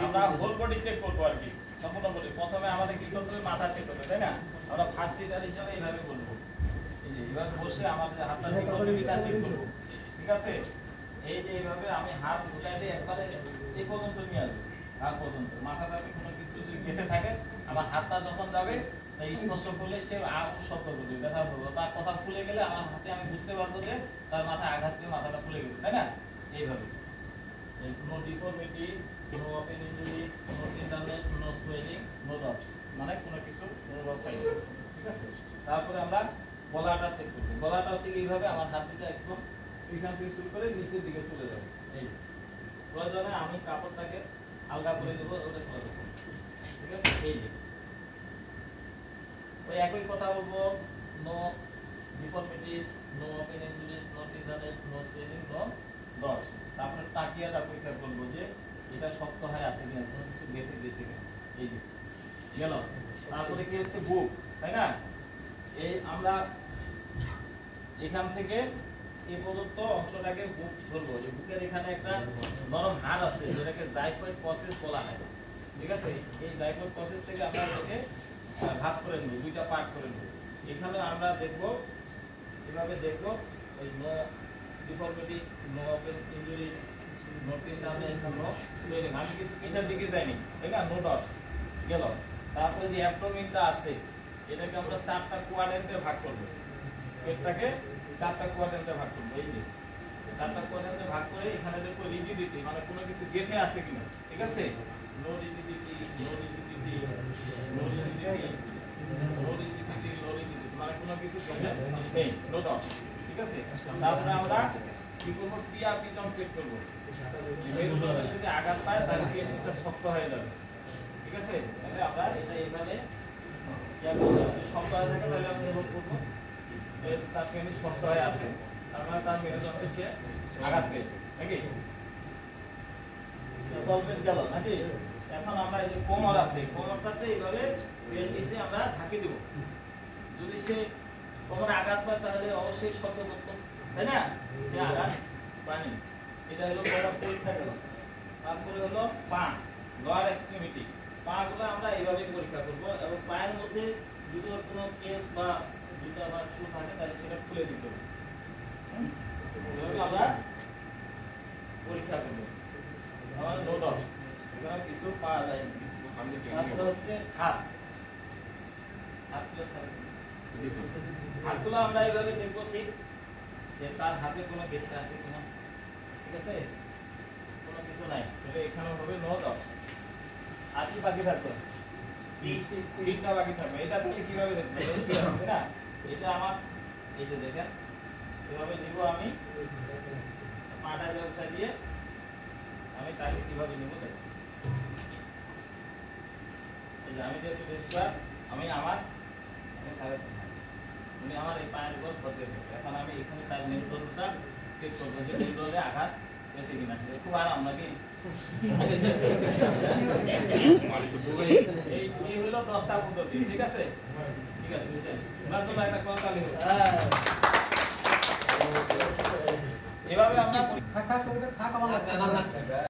আমরা whole body check করবো আর কি, সম্পূর্ণ বডি। প্রথমে আমাদের কি করতে হবে, মাথা চেক করতে হবে, তাই না? আমরা ফার্স্ট এডার হিসাবে এইভাবে বলবো, এই যে এইভাবে বসে আমাদের হাতটা চেক করবো, চেক করবো, ঠিক আছে? এই যে এইভাবে আমি হাত উঠাই দিয়ে একবারে এই পর্যন্ত নিয়ে আসবো, হাত পর্যন্ত। মাথাটাতে কোনো কিছু যদি গেঁথে থাকে, আমার হাতটা যখন যাবে তাই স্পর্শ করলে সে শব্দ করবে, ব্যথা করবে। তার কথা ফুলে গেলে আমার হাতে আমি বুঝতে পারবো যে তার মাথায় আঘাত দিয়ে মাথাটা ফুলে গেছে, তাই না? এইভাবে no deformity, no open injury, no tenderness, no swelling, no drops, মানে কোনো কিছু অনুভব হয় না, ঠিক আছে? তারপরে আমরা গলাটা চেক করব। গলাটা হচ্ছে এইভাবে আমার হাত দুটো একদম এখান থেকে শুরু করে নিচের দিকে চলে যাবে। এই প্রয়োজনে আমি কাপড়টাকে আলগা করে দেবো, ওটা খোলা দেবো, ঠিক আছে? এই যে ওই একই কথা বলবো, no deformities, no open injuries, no tenderness, no swelling, no dots. তারপরে তাকিয়াটা পরীক্ষা করবো যে এটা শক্ত হয়ে আছে কিনা, কোনো কিছু গেঁথে গেছে কিনা। এই যে গেল। তারপরে কি হচ্ছে বুক, তাই না? এই আমরা এখান থেকে এই পর্যন্ত অংশটাকে বুক ধরবো। যে বুকের এখানে একটা নরম হাড় আছে যেটাকে জাইগোয়েড প্রসেস বলা হয়, ঠিক আছে? এই জাইগোয়েড প্রসেস থেকে আমরা এটাকে ভাগ করে নেব, দুইটা পার্ট করে নেব। এখানে আমরা দেখব, এভাবে দেখব, ওই no deformities, no open injuries, no tenderness, no swelling. আমি কিন্তু পিঠের দিকে যাইনি, তাই না? নো ডটস গেল। তারপরে যে অ্যাবডোমেনটা আছে এটাকে আমরা চারটা কোয়াড্রেন্টে ভাগ করব। পেটটাকে চারটা কোয়াড্রেন্টে ভাগ করব। এই যে চারটা কোয়াড্রেন্টে ভাগ করে এখানে দেখো রিজিডিটি, মানে কোনো কিছু গেঁথে আছে কিনা, ঠিক আছে? No rigidity, no rigidity, no rigidity, no rigidity, no rigidity, মানে কোনো কিছু গেঁথে নেই, নো ডটস, ঠিক আছে? তারপরে আমরা কি করব, পিজন চেক করব। মেরুদণ্ডে যদি আঘাত পায় তাহলে পেনিসটা শক্ত হয়ে যাবে, ঠিক আছে? তাহলে আমরা এটা এইভাবে শক্ত হয়ে থাকে তাহলে আমরা অনুভব করবো তার পেনিস শক্ত হয়ে আছে, তার মানে তার মেরুদণ্ডে সে আঘাত পেয়েছে, নাকি? তলপেট গেল, নাকি? এখন আমরা এই যে কোমর আছে, কোমরটাতে এইভাবে পেনিসে আমরা ঝাঁকি দেব। যদি সে কোমরে আঘাত পায় তাহলে অবশ্যই শব্দ করত, তাই না? সে আঘাত পায়নি। এটা হলো কোমর পরীক্ষা গেল। তারপরে হলো পা, লোয়ার এক্সট্রিমিটি। পা গুলো আমরা এইভাবে পরীক্ষা করব, এবং পায়ের মধ্যে যদি কোনো কেস বা জুতা বা শু থাকে তাহলে সেটা খুলে দিতে হবে। আমরা পরীক্ষা করব। আমার নো ডটস, এখানে কিছু পাওয়া যায়। তারপরে হচ্ছে হাত, হাতগুলো আমরা এইভাবে দেখবো, ঠিক যে তার হাতে কোনো গেঁথে আছে কিনা, ঠিক আছে? কোনো কিছু নাই, তাহলে এখানে হবে নো ডটস। আর কি বাকি থাকবে? পিঠটা বাকি থাকবে। এটা তাহলে কিভাবে দেখবো, তাই না? এটা আমার এই যে দেখেন এভাবে নিব, আমি পাটা ব্যবস্থা দিয়ে আমি তাকে কিভাবে নিব দেখেন। এই যে আমি যেহেতু বেস্টার, আমি আমার উনি আমার এই পায়ের উপর ধরতে দেবে। এখন আমি এখানে তার মেরুদণ্ডটা চেক করবো যে মেরুদণ্ডে আঘাত পেয়েছে কিনা। খুব আরাম, নাকি? এই হলো 10টা পদ্ধতি, ঠিক আছে? ঠিক আছে, ওনার জন্য একটা করতালি হোক। এভাবে আমরা